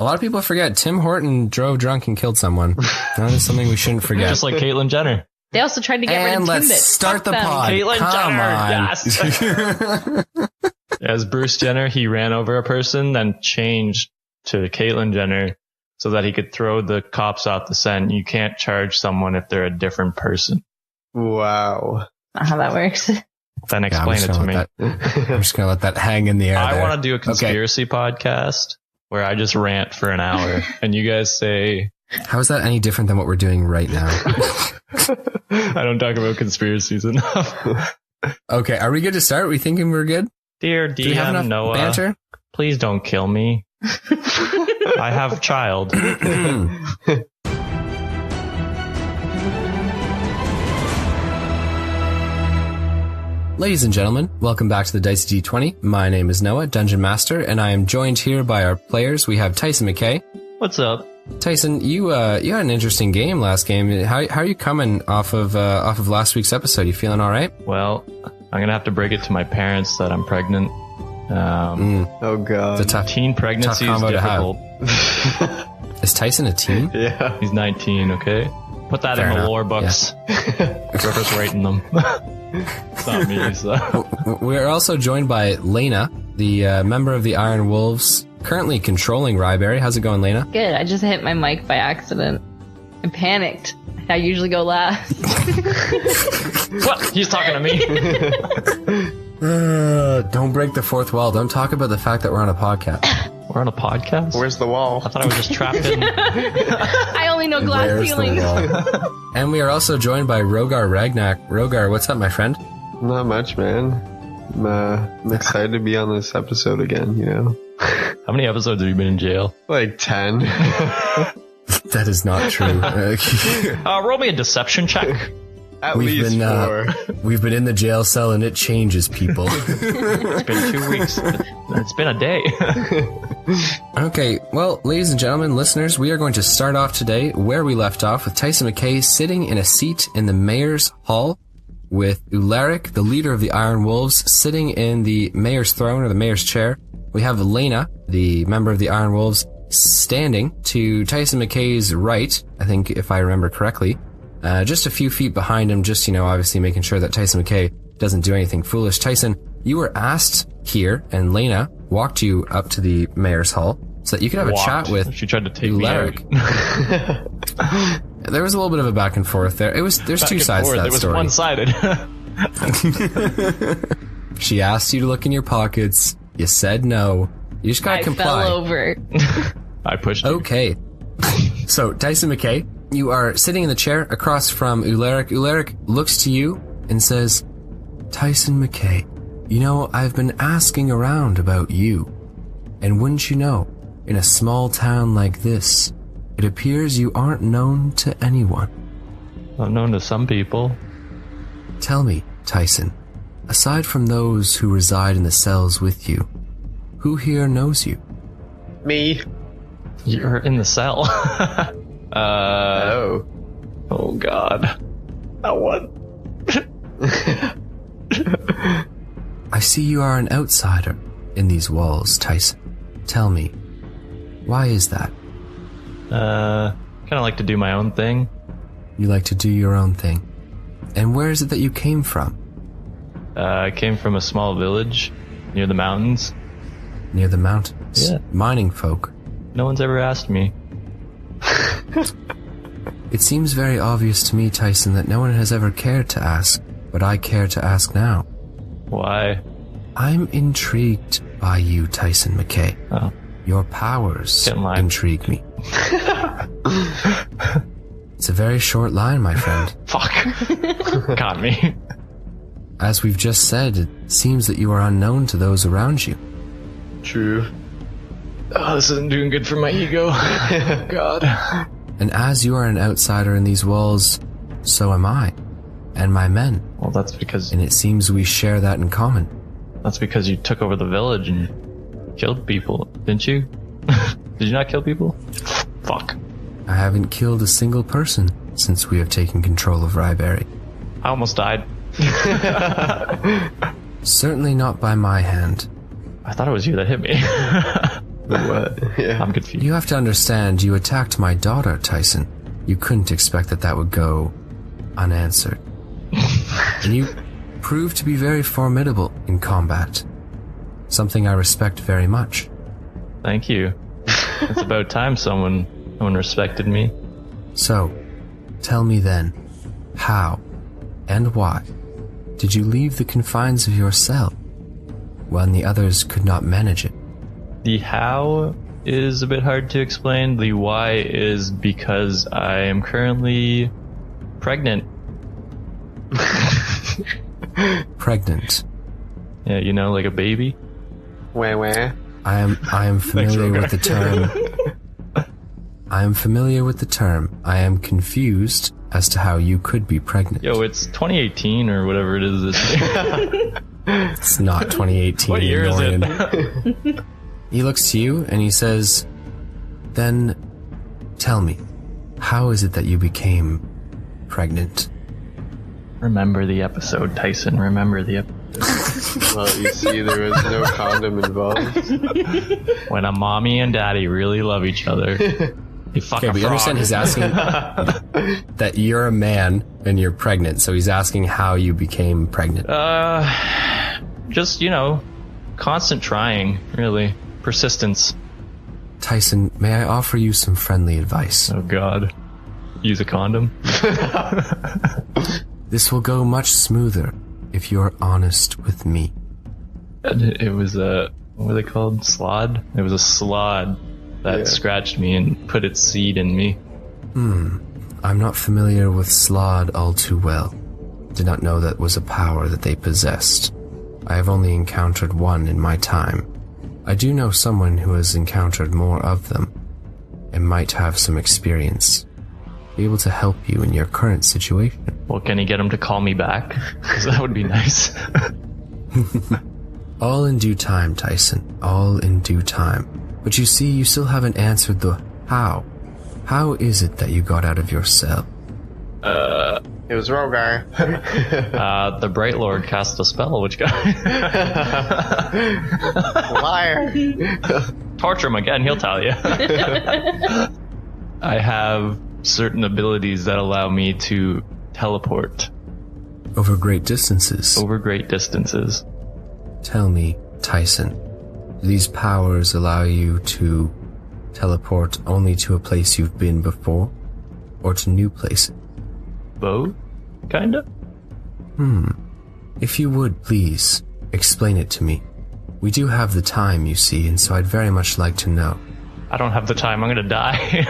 A lot of people forget Tim Horton drove drunk and killed someone. That is something we shouldn't forget. Just like Caitlyn Jenner. They also tried to get rid of Timbit. And let's start the pod. Caitlyn Come Jenner, yes. As Bruce Jenner, he ran over a person, then changed to Caitlyn Jenner so that he could throw the cops off the scent. You can't charge someone if they're a different person. Wow. Not how that works. Then explain it to me. I'm just going to let that hang in the air. I want to do a conspiracy podcast where I just rant for an hour and you guys say... How is that any different than what we're doing right now? I don't talk about conspiracies enough. Okay, are we good to start? Are we thinking we're good? Dear Do we have enough DM Noah, banter? Please don't kill me. I have a child. Ladies and gentlemen, welcome back to the Dicey D20. My name is Noah, Dungeon Master, and I am joined here by our players. We have Tyson McKay. What's up? Tyson, you had an interesting game last game. How are you coming off of last week's episode? You feeling all right? Well, I'm gonna have to break it to my parents that I'm pregnant. Oh god, it's a tough teen pregnancy is difficult. Is Tyson a teen? Yeah, he's 19. Okay, put that Fair in the enough. lore books. Whoever's rating them. It's not me. So. We're also joined by Laina, the member of the Iron Wolves, currently controlling Ryberry. How's it going, Laina? Good. I just hit my mic by accident. I panicked. I usually go last. What? He's talking to me. Don't break the fourth wall. Don't talk about the fact that we're on a podcast. We're on a podcast? Where's the wall? I thought I was just trapped in. I only know glass Where's the ceilings. wall? And we are also joined by Rogar Ragnak. Rogar, what's up, my friend? Not much, man. I'm excited to be on this episode again, you know? How many episodes have you been in jail? Like 10. That is not true. Roll me a deception check. At least 4. We've been in the jail cell and it changes people. It's been 2 weeks. It's been a day. Okay, well, ladies and gentlemen, listeners, we are going to start off today where we left off with Tyson McKay sitting in a seat in the mayor's hall with Ularic, the leader of the Iron Wolves, sitting in the mayor's throne or the mayor's chair. We have Laina, the member of the Iron Wolves, standing to Tyson McKay's right, I think if I remember correctly. Just a few feet behind him, just, obviously making sure that Tyson McKay doesn't do anything foolish. Tyson, you were asked here, and Laina walked you up to the mayor's hall so that you could have a chat with She tried to take Ularic. me out. There was a little bit of a back and forth there. There's two sides to that It was story. one-sided. She asked you to look in your pockets. You said no. You just gotta comply. I fell over. I pushed you. Okay. So, Tyson McKay, you are sitting in the chair across from Ularic. Ularic looks to you and says, Tyson McKay, I've been asking around about you. And wouldn't you know, in a small town like this, it appears you aren't known to anyone. I'm known to some people. Tell me, Tyson, aside from those who reside in the cells with you, who here knows you? Me. You're in the cell. Oh. Oh God. That one. I see you are an outsider in these walls, Tyson. Tell me, why is that? Kind of like to do my own thing. You like to do your own thing. And where is it that you came from? I came from a small village near the mountains. Near the mountains? Yeah. Mining folk. No one's ever asked me. It seems very obvious to me, Tyson, that no one has ever cared to ask, but I care to ask now. Why? I'm intrigued by you, Tyson McKay. Oh. Your powers Get in line. intrigue me. It's a very short line, my friend. Fuck. Got me. As we've just said, it seems that you are unknown to those around you. True. Oh, this isn't doing good for my ego. God. And as you are an outsider in these walls, so am I, and my men. Well, that's because And it seems we share that in common. you took over the village and killed people, didn't you? Did you not kill people? Fuck. I haven't killed a single person since we have taken control of Ryberry. I almost died. Certainly not by my hand. I thought it was you that hit me. What? Yeah. I'm confused. You have to understand, you attacked my daughter, Tyson. You couldn't expect that would go unanswered. And you proved to be very formidable in combat. Something I respect very much. Thank you. It's about time someone respected me. So, tell me then, how and why did you leave the confines of your cell when the others could not manage it? The how is a bit hard to explain. The why is because I am currently pregnant. Pregnant. Yeah, like a baby. Wah. I am familiar with the term. I am familiar with the term. I am confused as to how you could be pregnant. Yo, it's 2018 or whatever it is this year. It's not 2018. What year is it? He looks to you and he says, then tell me, how is it that you became pregnant? Remember the episode, Tyson. Remember the episode. Well, you see, there was no condom involved. When a mommy and daddy really love each other. You fuck Okay, a but you frog. understand he's asking that you're a man and you're pregnant, so he's asking how you became pregnant. Just, constant trying, really. Persistence. Tyson, may I offer you some friendly advice? Oh, God. Use a condom? This will go much smoother if you're honest with me. It was what were they called? Slod? It was a slod that scratched me and put its seed in me. I'm not familiar with Slod all too well. Did not know that was a power that they possessed. I have only encountered one in my time. I do know someone who has encountered more of them and might have some experience. Be able to help you in your current situation. Well, can you get him to call me back? Because that would be nice. All in due time, Tyson. All in due time. But you see, you still haven't answered the how. How is it that you got out of your cell? It was Rogar. The Bright Lord cast a spell, which guy? Liar. Torture him again, he'll tell you. I have certain abilities that allow me to teleport Over great distances. over great distances. Tell me, Tyson, do these powers allow you to teleport only to a place you've been before? Or to new places? Both? Kinda? If you would, please, explain it to me. We do have the time, you see, and so I'd very much like to know. I don't have the time, I'm gonna die.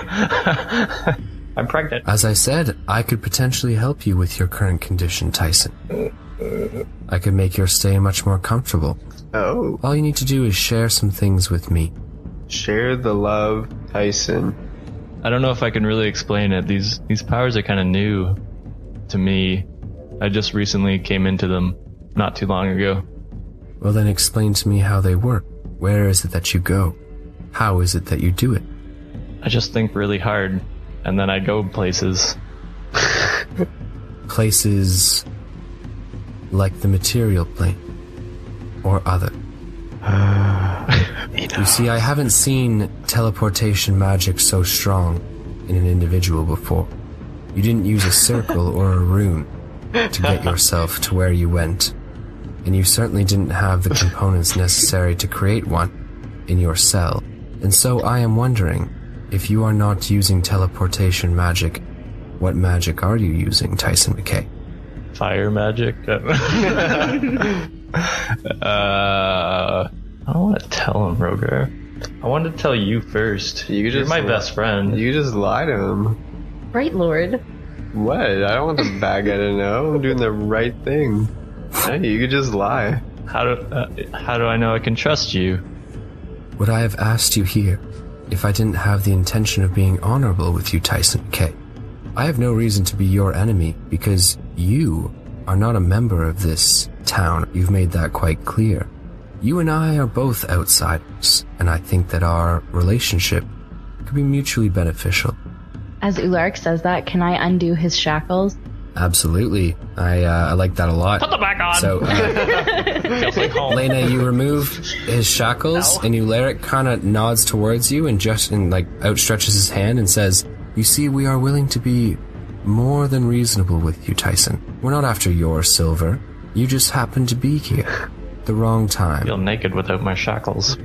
I'm pregnant. As I said, I could potentially help you with your current condition, Tyson. I could make your stay much more comfortable. Oh. All you need to do is share some things with me. Share the love, Tyson. I don't know if I can really explain it. These powers are kind of new to me. I just recently came into them not too long ago. Well, then explain to me how they work. Where is it that you go? How is it that you do it? I just think really hard, and then I go places. Places like the material plane or other. You see, I haven't seen teleportation magic so strong in an individual before. You didn't use a circle or a rune to get yourself to where you went, and you certainly didn't have the components necessary to create one in your cell. And so I am wondering, if you are not using teleportation magic, what magic are you using, Tyson McKay? Fire magic? I don't want to tell him, Rogar. I wanted to tell you first. You're my best friend. You just lie to him. Right, Lord. What? I don't want the bad guy to know. I'm doing the right thing. Hey, you could just lie. How do I know I can trust you? Would I have asked you here if I didn't have the intention of being honorable with you, Tyson McKay? I have no reason to be your enemy because you are not a member of this town. You've made that quite clear. You and I are both outsiders, and I think that our relationship could be mutually beneficial. As Ularic says that, can I undo his shackles Absolutely. I like that a lot. Put them back on. So, Feels like home. Laina, you remove his shackles, and Ularic kind of nods towards you and outstretches his hand and says, "You see, we are willing to be more than reasonable with you, Tyson. We're not after your silver. You just happen to be here. The wrong time. I feel naked without my shackles.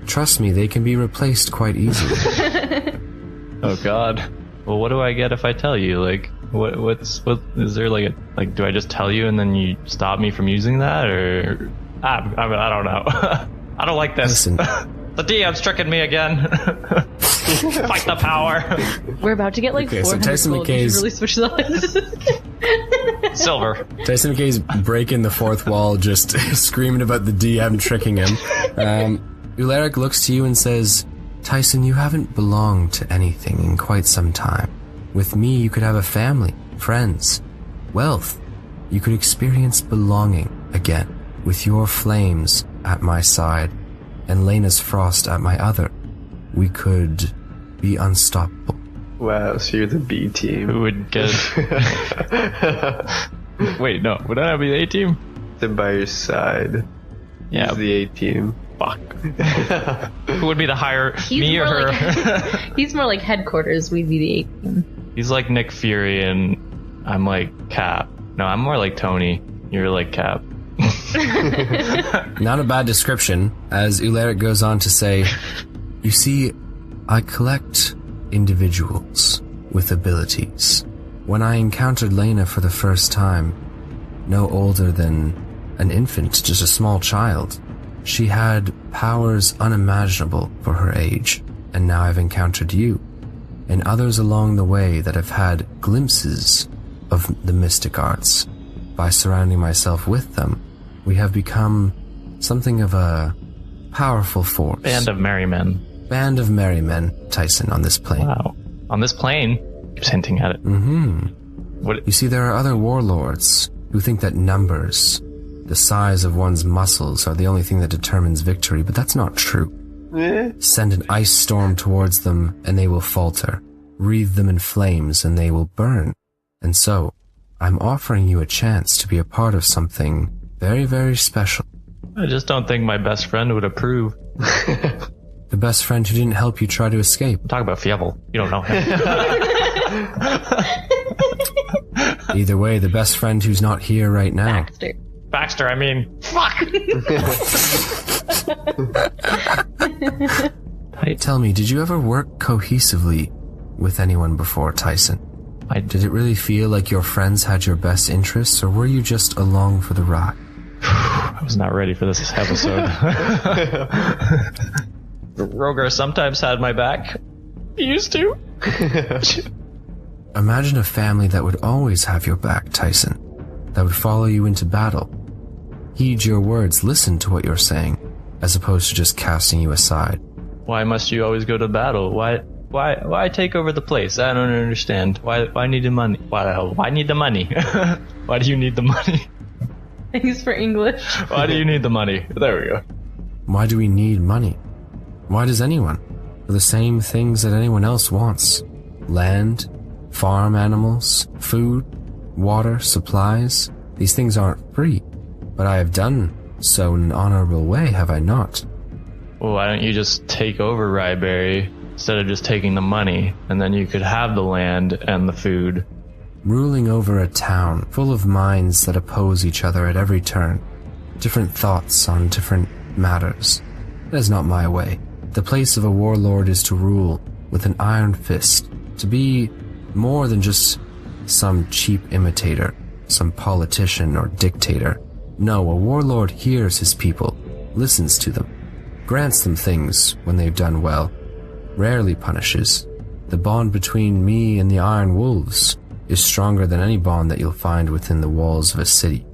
Trust me, they can be replaced quite easily." Oh God. Well, what do I get if I tell you? Like, what is there like do I just tell you and then you stop me from using that, or I don't know. I don't like this. Listen. The DM's tricking me again. Fight the power. We're about to get like Okay, so 400 Tyson gold. You should McKay's- really switch that. Silver. Tyson McKay's breaking the fourth wall, just screaming about the DM tricking him. Ularic looks to you and says, "Tyson, you haven't belonged to anything in quite some time. With me, you could have a family, friends, wealth. You could experience belonging again, with your flames at my side and Laina's frost at my other. We could be unstoppable." Wow, so you're the B team. Who would get? Wait, no. Would I be the A team? Then by your side. Yeah. He's the A team. Fuck. Who would be the higher? Me or her? He's more like headquarters. We'd be the 18. He's like Nick Fury, and I'm like Cap. No, I'm more like Tony. You're like Cap. Not a bad description, as Ularic goes on to say, "You see, I collect individuals with abilities. When I encountered Laina for the first time, no older than an infant, just a small child, she had powers unimaginable for her age, and now I've encountered you, and others along the way that have had glimpses of the mystic arts. By surrounding myself with them, we have become something of a powerful force. Band of merry men. Band of merry men, Tyson, on this plane." Wow. On this plane, keeps hinting at it. What? You see, there are other warlords who think that numbers, the size of one's muscles, are the only thing that determines victory, but that's not true. Send an ice storm towards them, and they will falter. Wreathe them in flames, and they will burn. And so, I'm offering you a chance to be a part of something very, very special. I just don't think my best friend would approve. The best friend who didn't help you try to escape. Talk about Fievel. You don't know him. Either way, the best friend who's not here right now. Baxter, I mean. Fuck! Tell me, did you ever work cohesively with anyone before, Tyson? Did it really feel like your friends had your best interests, or were you just along for the ride? I was not ready for this episode. Rogar sometimes had my back. He used to. Imagine a family that would always have your back, Tyson. That would follow you into battle. Heed your words, listen to what you're saying, as opposed to just casting you aside. Why must you always go to battle? Why take over the place? I don't understand. Why need the money? Why need the money? Why do you need the money? Thanks for English. Why do you need the money? There we go. Why do we need money? Why does anyone? For the same things that anyone else wants. Land, farm animals, food, water, supplies. These things aren't free. But I have done so in an honorable way, have I not? Well, why don't you just take over Ryberry instead of just taking the money, and then you could have the land and the food. Ruling over a town full of minds that oppose each other at every turn. Different thoughts on different matters. That is not my way. The place of a warlord is to rule with an iron fist, to be more than just some cheap imitator, some politician or dictator. No, a warlord hears his people, listens to them, grants them things when they've done well, rarely punishes. The bond between me and the Iron Wolves is stronger than any bond that you'll find within the walls of a city,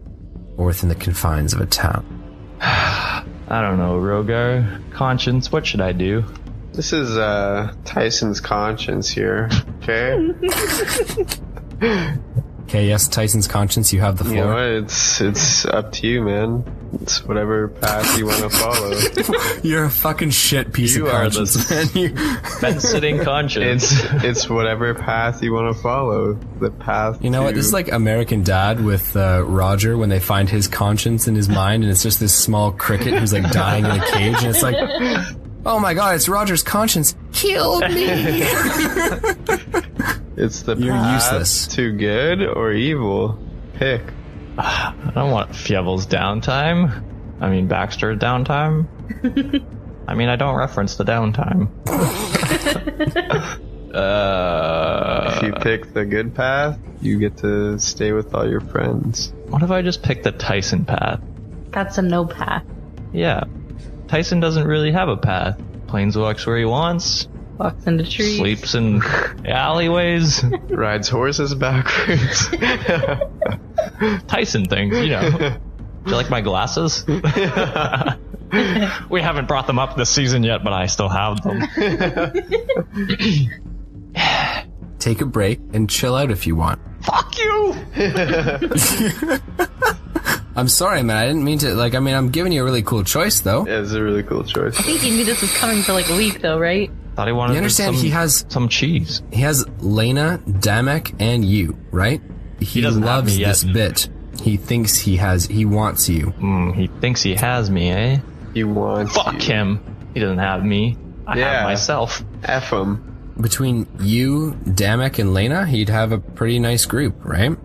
or within the confines of a town. I don't know, Rogar. Conscience, what should I do? This is Tyson's conscience here, okay? Okay, Okay, yes, Tyson's conscience, you have the You know floor. what? It's up to you, man. It's whatever path you want to follow. You're a fucking shit piece You of are conscience, man. Fence-sitting conscience. It's whatever path you want to follow. The path. You know what? This is like American Dad with Roger when they find his conscience in his mind, and it's just this small cricket who's like dying in a cage, and it's like, oh my god, it's Roger's conscience. Kill me! It's the You're path useless. to good or evil. Pick. I don't want Fievel's downtime. I mean, Baxter's downtime. I mean, I don't reference the downtime. If you pick the good path, you get to stay with all your friends. What if I just pick the Tyson path? That's a no path. Yeah. Tyson doesn't really have a path. Plains walks where he wants, Walks into trees. sleeps in alleyways. Rides horses backwards. Tyson things, you know. Do you like my glasses? We haven't brought them up this season yet, but I still have them. Take a break and chill out if you want. Fuck you! I'm sorry, man. I didn't mean to, I'm giving you a really cool choice, though. Yeah, it's a really cool choice. I think you knew this was coming for like a week, though, right? Thought he wanted You understand some, he has some cheese. He has Laina, Damek, and you, right? He doesn't have loves me yet. this bit. He thinks he wants you. He thinks he has me, eh? He wants Fuck you. him. He doesn't have me. I Yeah. have myself. F him. Between you, Damek, and Laina, he'd have a pretty nice group, right?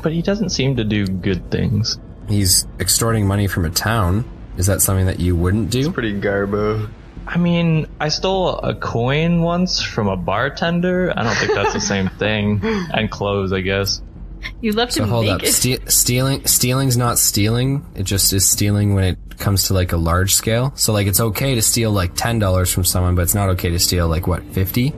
But he doesn't seem to do good things. He's extorting money from a town. Is that something that you wouldn't do? Pretty garbo. I mean, I stole a coin once from a bartender. I don't think that's the same thing. And clothes, I guess. You left So him hold up. naked. Stealing's not stealing. It just is stealing when it comes to like a large scale. So like it's okay to steal like $10 from someone, but it's not okay to steal like what, 50?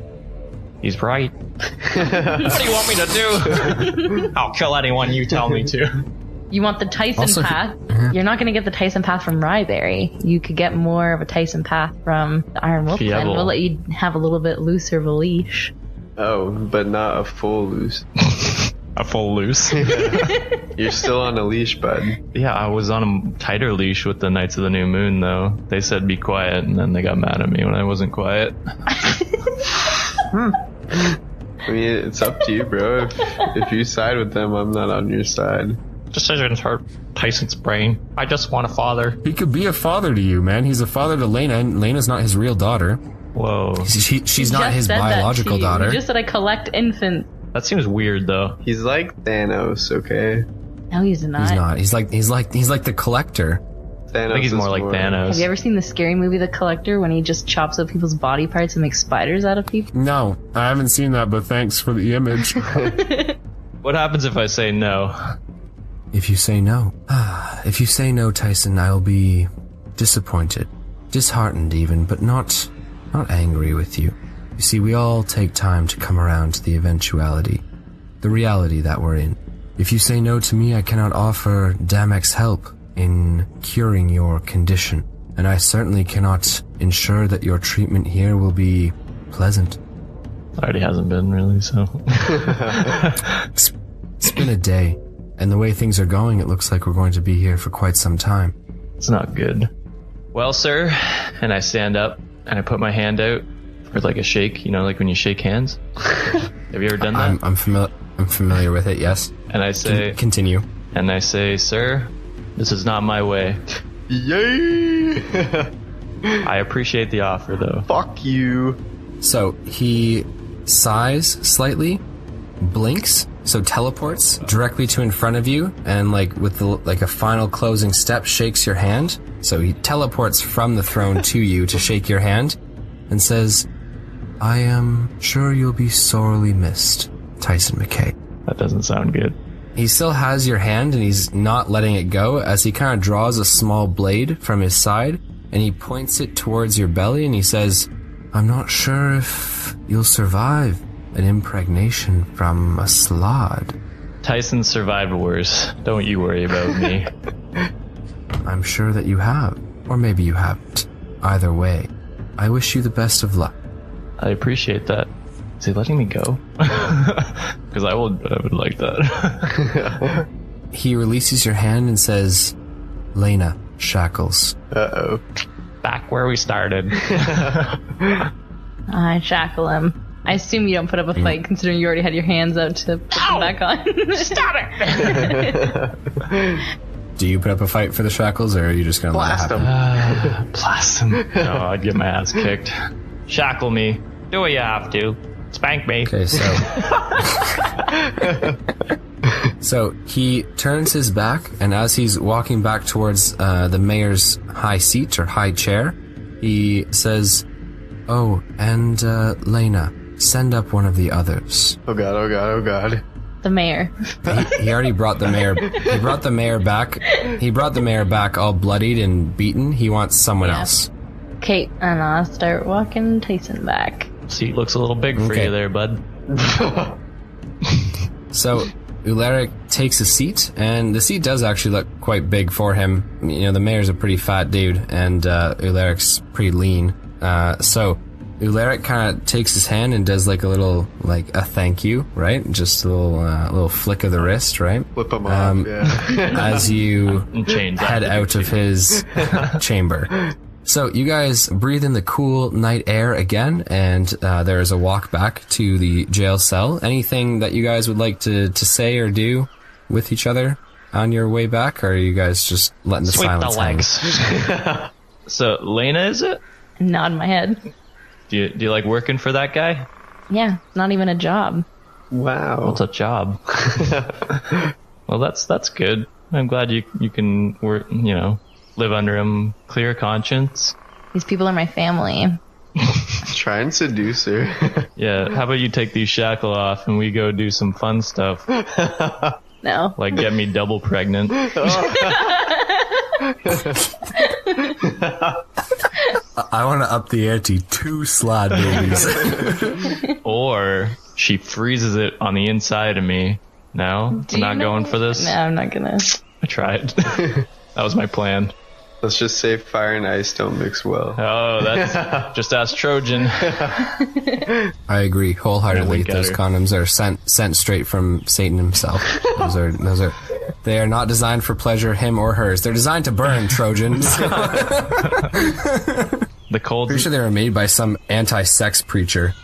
He's right. What do you want me to do? I'll kill anyone you tell me to. You want the Tyson Also- path. You're not going to get the Tyson path from Ryberry. You could get more of a Tyson path from the Iron Wolf Clan. Fievel. We'll let you have a little bit looser of a leash. Oh, but not a full loose. A full loose. You're still on a leash, bud. Yeah, I was on a tighter leash with the Knights of the New Moon, though. They said be quiet, and then they got mad at me when I wasn't quiet. I mean, it's up to you, bro. If you side with them, I'm not on your side. Decisions hurt Tyson's brain. I just want a father. He could be a father to you, man. He's a father to Laina, and Laina's not his real daughter. Whoa. She's not Just his said that biological to you. daughter. You just said I collect infants. That seems weird, though. He's like Thanos, okay? No, he's not. He's not. He's like the collector. Thanos I think he's is more like Thanos. Have you ever seen the scary movie The Collector when he just chops up people's body parts and makes spiders out of people? No, I haven't seen that, but thanks for the image. What happens if I say no? If you say no, Tyson, I'll be disappointed, disheartened even, but not angry with you. You see, we all take time to come around to the eventuality, the reality that we're in. If you say no to me, I cannot offer Damek's help in curing your condition, and I certainly cannot ensure that your treatment here will be pleasant. Already hasn't been, really, so. It's been a day, and the way things are going, it looks like we're going to be here for quite some time. It's not good. Well, sir, and I stand up, and I put my hand out for like a shake, you know, like when you shake hands. Have you ever done that? I'm familiar with it, yes. And I say, Continue. and I say, sir, this is not my way. Yay! I appreciate the offer, though. Fuck you. So he sighs slightly, blinks, so teleports directly to in front of you, and like with a final closing step, shakes your hand. So he teleports from the throne to you to shake your hand, and says, "I am sure you'll be sorely missed, Tyson McKay." That doesn't sound good. He still has your hand, and he's not letting it go as he kind of draws a small blade from his side, and he points it towards your belly, and he says, "I'm not sure if you'll survive an impregnation from a slod." Tyson survived worse. Don't you worry about me. I'm sure that you have, or maybe you haven't. Either way, I wish you the best of luck. I appreciate that. Is he letting me go? Because I would like that. He releases your hand and says, Laina, shackles. Uh-oh. Back where we started. I shackle him. I assume you don't put up a fight, considering you already had your hands out to put them back on. Stop it! Do you put up a fight for the shackles, or are you just going to let it happen? Blast him. No, I'd get my ass kicked. Shackle me. Do what you have to. Spank me. Okay, so he turns his back, and as he's walking back towards the mayor's high seat or high chair, he says, "Oh, and Laina, send up one of the others." Oh god, oh god, oh god. The mayor. He already brought the mayor. He brought the mayor back. He brought the mayor back all bloodied and beaten. He wants someone else. Kate, and I'll start walking Tyson back. Seat looks a little big for you there, bud. So Ularic takes a seat, and the seat does actually look quite big for him. You know, the mayor's a pretty fat dude, and Ularic's pretty lean. So Ularic kind of takes his hand and does like a little, like a thank you, right? Just a little flick of the wrist, right? Flip him off, yeah. As you head after out of his chamber. So you guys breathe in the cool night air again, and there is a walk back to the jail cell. Anything that you guys would like to say or do with each other on your way back, or are you guys just letting the Sweep silence the legs. So, Laina, is it? Nod my head. Do you like working for that guy? Yeah, not even a job. Wow. What's a job? Well, that's good. I'm glad you can work, live under him, clear conscience. These people are my family. Try and seduce her. Yeah, how about you take these shackles off and we go do some fun stuff? No. Like get me double pregnant. I want to up the ante. 2 slad babies. Or she freezes it on the inside of me. No? I'm not going for this? No, I'm not gonna. I tried. That was my plan. Let's just say fire and ice don't mix well. Oh, that's just ask Trojan. I agree wholeheartedly. Yeah, Those condoms are sent straight from Satan himself. They are not designed for pleasure, him or hers. They're designed to burn, Trojans. The cold. Pretty sure they were made by some anti-sex preacher.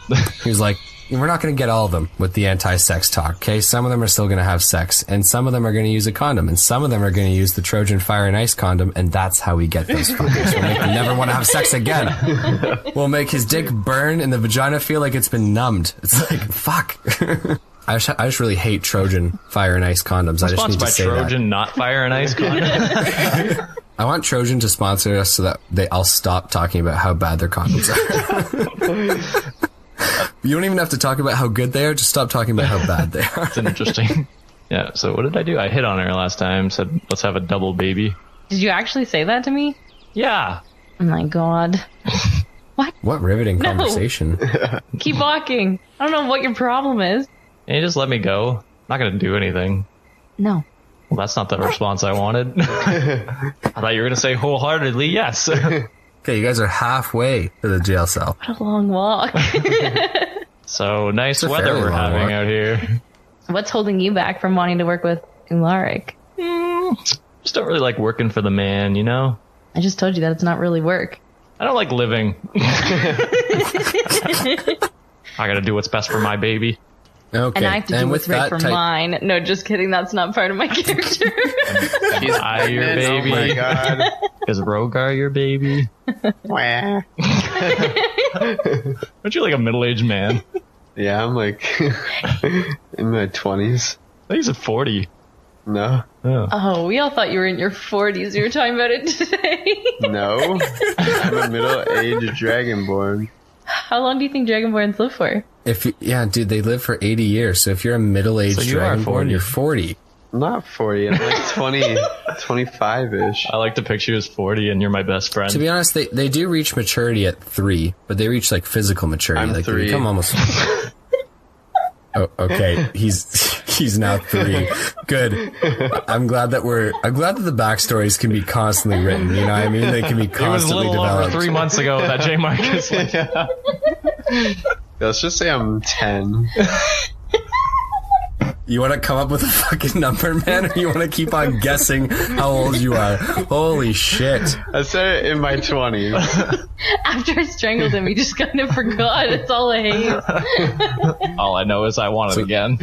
He was like, we're not going to get all of them with the anti-sex talk, okay? Some of them are still going to have sex, and some of them are going to use a condom, and some of them are going to use the Trojan Fire and Ice condom, and that's how we get those fuckers. We'll make them never want to have sex again. We'll make his dick burn and the vagina feel like it's been numbed. It's like, fuck. I just really hate Trojan Fire and Ice condoms. I just need to say Trojan, that. not Fire and Ice condom. I want Trojan to sponsor us so that I'll stop talking about how bad their condoms are. You don't even have to talk about how good they are, just stop talking about how bad they are. It's interesting. Yeah, so what did I do? I hit on her last time, said, let's have a double baby. Did you actually say that to me? Yeah. Oh my god. What riveting conversation. Keep walking. I don't know what your problem is. Can you just let me go? I'm not going to do anything. No. Well, that's not the response I wanted. I thought you were going to say wholeheartedly yes. Okay, you guys are halfway to the jail cell. What a long walk. So nice It's a weather fairly we're long having walk. out here. What's holding you back from wanting to work with Ularic? Just don't really like working for the man, you know? I just told you that it's not really work. I don't like living. I gotta do what's best for my baby. Okay, And I have to do what's right for type- mine. No, just kidding. That's not part of my character. Is I your baby? Oh my god. Is Rogar your baby? Wah. Aren't you like a middle-aged man? Yeah, I'm like in my 20s. I think he's at 40. No. Oh. Oh, we all thought you were in your 40s. You were talking about it today. No. I'm a middle-aged dragonborn. How long do you think Dragonborns live for? Dude, they live for 80 years. So if you're a middle-aged So you are dragonborn, 40. you're 40. I'm not 40. I'm like 20, 25-ish. I like to picture you as 40 and you're my best friend. To be honest, they do reach maturity at 3, but they reach like physical maturity. I'm like 3. They become almost. Oh, okay. He's now 3. Good. I'm glad that the backstories can be constantly written. You know what I mean? They can be It was a constantly little developed. over 3 months ago that J. Marcus. Let's just say I'm 10. You want to come up with a fucking number, man, or you want to keep on guessing how old you are? Holy shit. I said it in my 20s. After I strangled him, he just kind of forgot. It's all a haze. All I know is I want it again.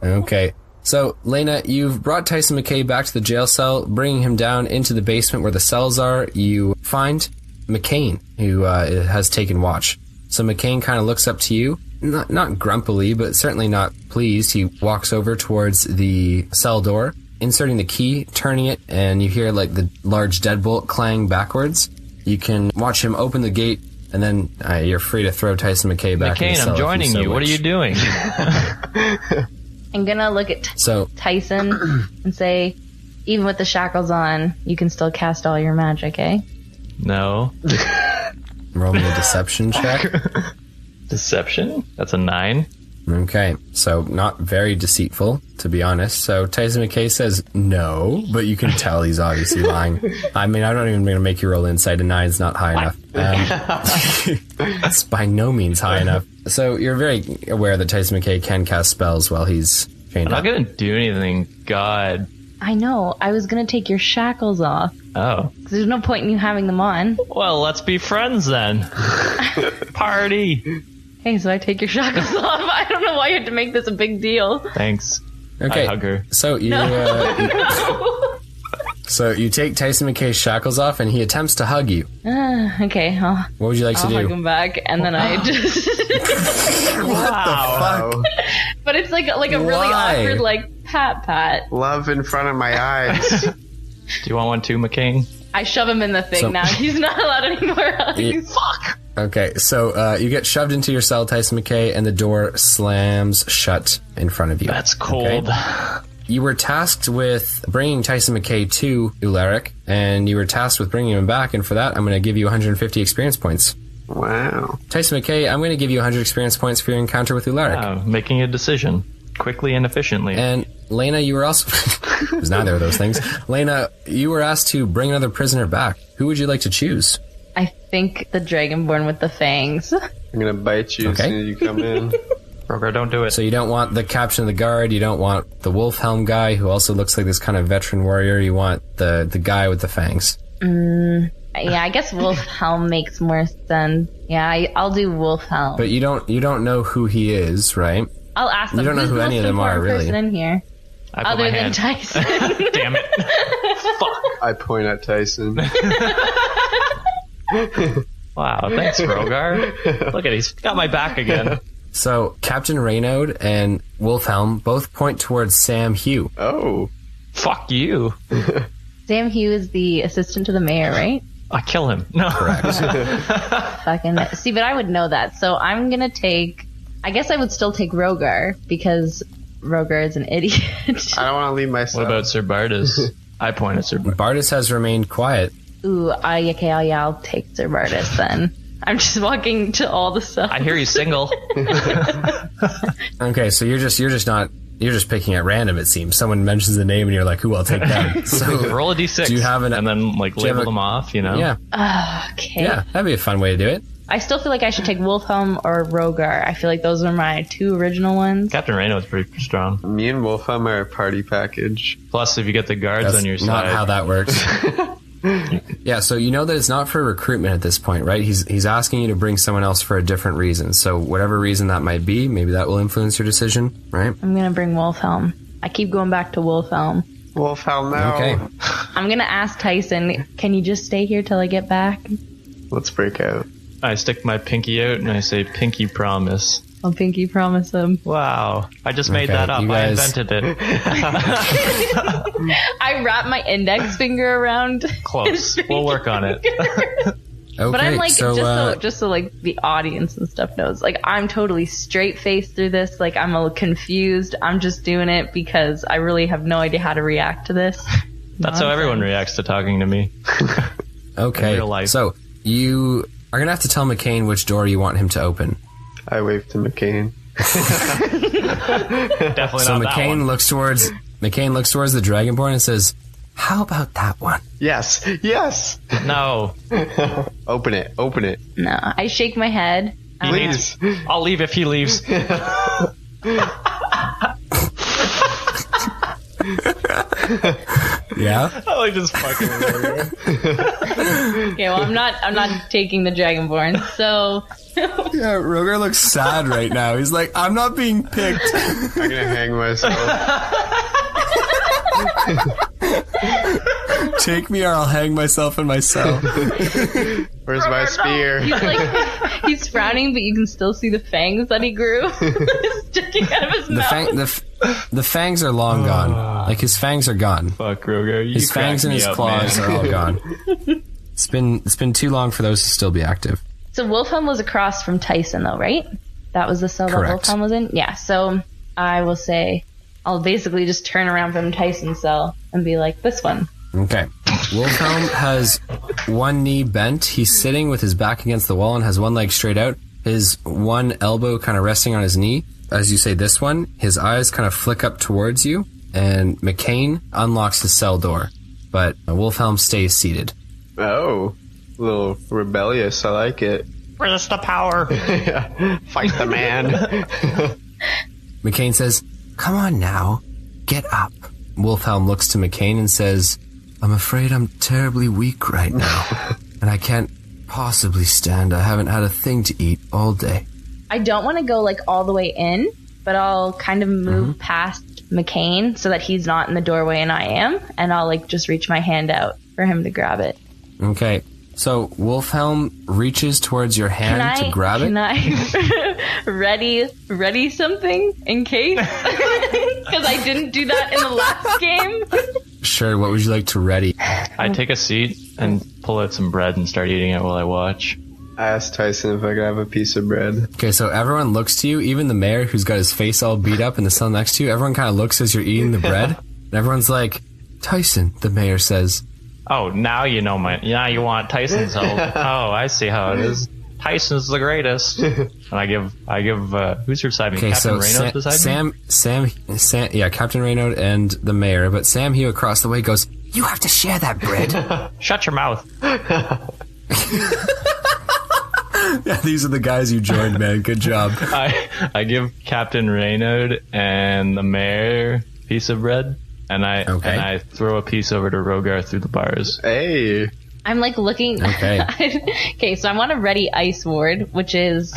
Okay. So, Laina, you've brought Tyson McKay back to the jail cell, bringing him down into the basement where the cells are. You find McCain, who has taken watch. So McCain kind of looks up to you, not grumpily, but certainly not pleased. He walks over towards the cell door, inserting the key, turning it, and you hear like the large deadbolt clang backwards. You can watch him open the gate, and then you're free to throw Tyson McKay back in the cell. McCain, I'm joining you. What are you doing? I'm gonna look at Tyson and say, even with the shackles on, you can still cast all your magic, eh? No. Roll me a deception check. Deception? That's a 9. Okay, so not very deceitful, to be honest. So Tyson McKay says no, but you can tell he's obviously lying. I mean, I'm not even going to make you roll insight. A 9 is not high enough. It's by no means high enough. So you're very aware that Tyson McKay can cast spells while he's chained up. I'm not going to do anything. God. I know. I was going to take your shackles off. Oh. Because there's no point in you having them on. Well, let's be friends then. Party. Hey, so I take your shackles off. I don't know why you had to make this a big deal. Thanks. Okay. I hug her. So you, so you take Tyson McKay's shackles off, and he attempts to hug you. Okay. What would you like to do? I'll hug him back, and then I just... What the fuck? But it's like a really awkward, like, pat. Love in front of my eyes. Do you want one too, McCain? I shove him in the thing now. He's not allowed anymore else. Fuck! Okay, so you get shoved into your cell, Tyson McKay, and the door slams shut in front of you. That's cold. Okay? You were tasked with bringing Tyson McKay to Ularic, and you were tasked with bringing him back, and for that, I'm going to give you 150 experience points. Wow. Tyson McKay, I'm going to give you 100 experience points for your encounter with Ularic. Wow, making a decision. Quickly and efficiently. And Laina, you were also... it was neither of those things. Laina, you were asked to bring another prisoner back. Who would you like to choose? I think the Dragonborn with the fangs. I'm gonna bite you as soon as you come in. Rogar, don't do it. So you don't want the captain of the guard, you don't want the Wolfhelm guy, who also looks like this kind of veteran warrior, you want the guy with the fangs. Yeah, I guess Wolfhelm makes more sense. Yeah, I'll do Wolfhelm. But you don't know who he is, right? I'll ask them. You don't know who any of them are, really. Person in here, I put other my than hand. Tyson. Damn it. Fuck. I point at Tyson. Wow, thanks, Rogar. Look at he's got my back again. So, Captain Raynaud and Wolfhelm both point towards Sam Hugh. Oh. Fuck you. Sam Hugh is the assistant to the mayor, right? I kill him. No. Correct. Fucking see, but I would know that. So I'm gonna take. I guess I would still take Rogar because Rogar is an idiot. I don't want to leave myself. What about Sir Bardus? I point at Sir Bardus. Bardus has remained quiet. Ooh, okay, I'll take Sir Bardus then. I'm just walking to all the stuff. I hear he's single. Okay, so you're just picking at random, it seems. Someone mentions the name and you're like, ooh, I'll take that. So Roll a d6 do you have and then like label them off, you know? Yeah. Okay. Yeah, that'd be a fun way to do it. I still feel like I should take Wolfhelm or Rogar. I feel like those are my two original ones. Captain Raynaud's pretty strong. Me and Wolfhelm are a party package. Plus, if you get the guards That's on your not side. how that works. Yeah, so you know that it's not for recruitment at this point, right? He's asking you to bring someone else for a different reason. So whatever reason that might be, maybe that will influence your decision, right? I'm gonna bring Wolfhelm. I keep going back to Wolfhelm. Wolfhelm now. Okay. I'm gonna ask Tyson, can you just stay here till I get back? Let's break out. I stick my pinky out and I say, pinky promise. I'll pinky promise him. Wow. I just made Okay, that up. you I guys- invented it. I wrap my index finger around. Close. We'll work on it. Okay, But I'm like, so, just so like the audience and stuff knows, like I'm totally straight faced through this. Like I'm a little confused. I'm just doing it because I really have no idea how to react to this. That's how everyone reacts to talking to me. okay, in real life. so you are going to have to tell McCain which door you want him to open. I wave to McCain. Definitely So not that McCain one. looks towards the Dragonborn and says, how about that one? Yes. Yes. No. Open it. Open it. No, I shake my head Please. I'll leave if he leaves. Yeah. I like just fucking Rogar. Okay, well, I'm not taking the Dragonborn, so... Yeah, Rogar looks sad right now. He's like, I'm not being picked. I'm gonna hang myself. Take me or I'll hang myself in my cell. Where's my spear? He's frowning, but you can still see the fangs that he grew sticking out of his mouth. The fangs are long gone. Like, his fangs are gone. Fuck, Rogar. His fangs and his claws are all gone. It's been too long for those to still be active. So Wolfhelm was across from Tyson, though, right? That was the cell Correct. that Wolfhelm was in? Yeah, so I will say I'll basically just turn around from Tyson's cell and be like, this one. Okay. Wolfhelm has one knee bent. He's sitting with his back against the wall and has one leg straight out. His one elbow kind of resting on his knee. As you say this one, his eyes kind of flick up towards you, and McKay unlocks the cell door. But Wolfhelm stays seated. Oh, a little rebellious. I like it. Resist the power. Yeah. Fight the man. McKay says, "Come on now, get up." Wolfhelm looks to McKay and says, "I'm afraid I'm terribly weak right now, and I can't possibly stand. I haven't had a thing to eat all day." I don't want to go like all the way in, but I'll kind of move past McKay so that he's not in the doorway and I am, and I'll like just reach my hand out for him to grab it. Okay, so Wolfhelm reaches towards your hand to grab it. Can I ready something in case? Because I didn't do that in the last game. Sure, what would you like to ready? I take a seat and pull out some bread and start eating it while I watch. I asked Tyson if I could have a piece of bread. Okay, so everyone looks to you, even the mayor who's got his face all beat up in the cell next to you. Everyone kind of looks as you're eating the bread. And everyone's like, "Tyson," the mayor says. Oh, now you know now you want Tyson's help. Oh, I see how it is. Tyson's the greatest. And I give who's beside me? Okay, Captain so Reynaud beside me? Sam, yeah, Captain Reynaud and the mayor, but Sam Hugh across the way goes, "You have to share that bread." Shut your mouth. Yeah, these are the guys you joined, man. Good job. I give Captain Reynaud and the mayor a piece of bread, and I throw a piece over to Rogar through the bars. Hey. I'm like looking. Okay. Okay, so I want to ready Ice Ward, which is,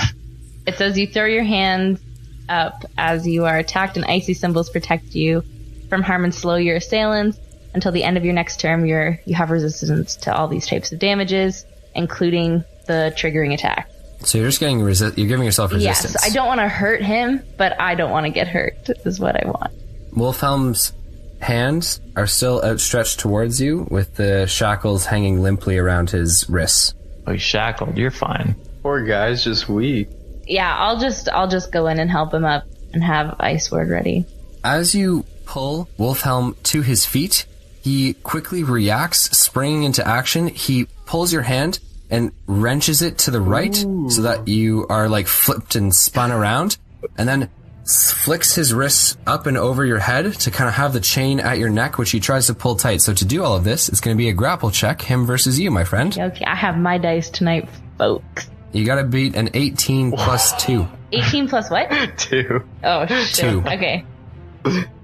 it says you throw your hands up as you are attacked, and icy symbols protect you from harm and slow your assailants until the end of your next term. You have resistance to all these types of damages, including the triggering attack. So you're just getting you're giving yourself resistance. Yes, I don't want to hurt him, but I don't want to get hurt, is what I want. Wolfhelm's hands are still outstretched towards you, with the shackles hanging limply around his wrists. Oh, he's shackled. You're fine. Poor guy's just weak. Yeah, I'll just go in and help him up and have Ice Ward ready. As you pull Wolfhelm to his feet, he quickly reacts, springing into action. He pulls your hand and wrenches it to the right so that you are like flipped and spun around, and then flicks his wrists up and over your head to kind of have the chain at your neck, which he tries to pull tight. So to do all of this, it's going to be a grapple check, him versus you, my friend. Okay, I have my dice tonight, folks. You got to beat an 18 plus 2. 18 plus what? 2. Oh, shit. 2. Okay.